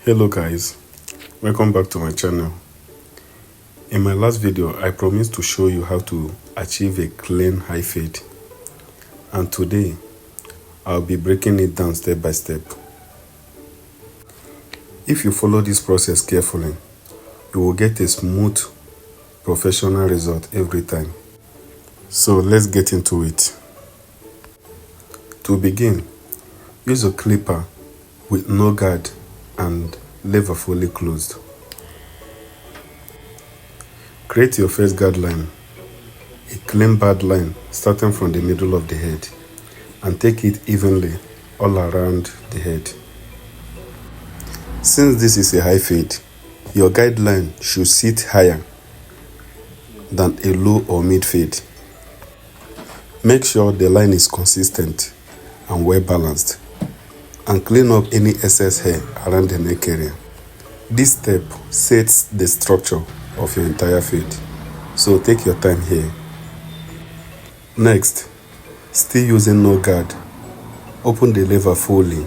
Hello guys, welcome back to my channel. In my last video I promised to show you how to achieve a clean high fade, and today I'll be breaking it down step by step. If you follow this process carefully, you will get a smooth professional result every time. So let's get into it. To begin, use a clipper with no guard and lever fully closed. Create your first guideline, a clean bad line starting from the middle of the head, and take it evenly all around the head. Since this is a high fade, your guideline should sit higher than a low or mid fade. Make sure the line is consistent and well balanced, and clean up any excess hair around the neck area. This step sets the structure of your entire fade, so take your time here. Next, still using no guard, open the lever fully.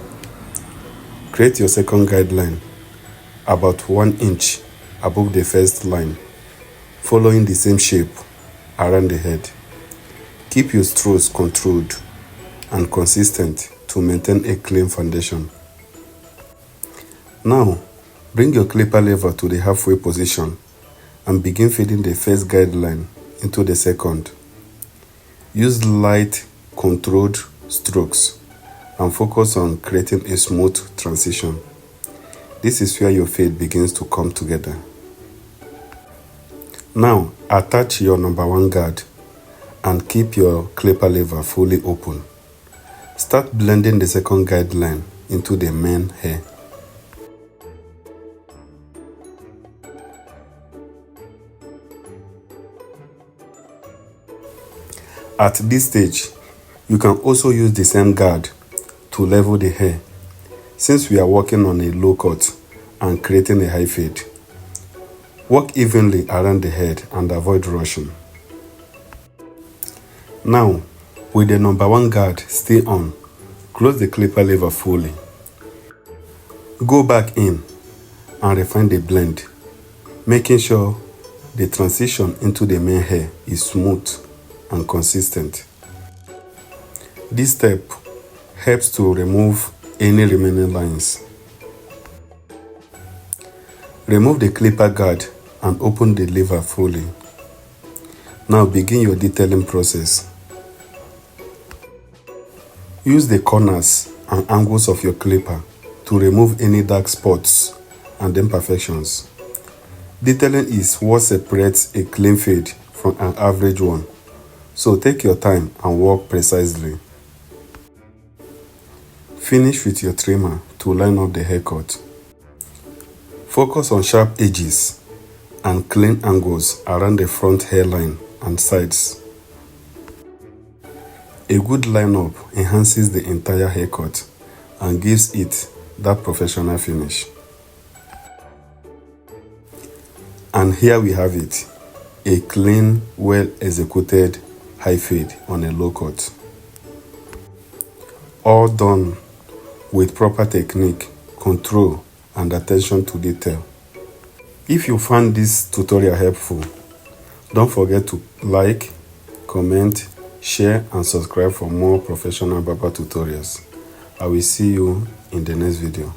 Create your second guideline about 1 inch above the first line, following the same shape around the head. Keep your strokes controlled and consistent to maintain a clean foundation. Now, bring your clipper lever to the halfway position and begin feeding the first guideline into the second. Use light, controlled strokes and focus on creating a smooth transition. This is where your fade begins to come together. Now, attach your number 1 guard and keep your clipper lever fully open. Start blending the second guideline into the main hair. At this stage, you can also use the same guard to level the hair, since we are working on a low cut and creating a high fade. Work evenly around the head and avoid rushing. Now, with the number 1 guard still on, close the clipper lever fully. Go back in and refine the blend, making sure the transition into the main hair is smooth and consistent. This step helps to remove any remaining lines. Remove the clipper guard and open the lever fully. Now begin your detailing process. Use the corners and angles of your clipper to remove any dark spots and imperfections. Detailing is what separates a clean fade from an average one, so take your time and work precisely. Finish with your trimmer to line up the haircut. Focus on sharp edges and clean angles around the front hairline and sides. A good lineup enhances the entire haircut and gives it that professional finish. And here we have it, a clean, well executed high fade on a low cut. All done with proper technique, control, and attention to detail. If you found this tutorial helpful, don't forget to like, comment, share, and subscribe for more professional barber tutorials. I will see you in the next video.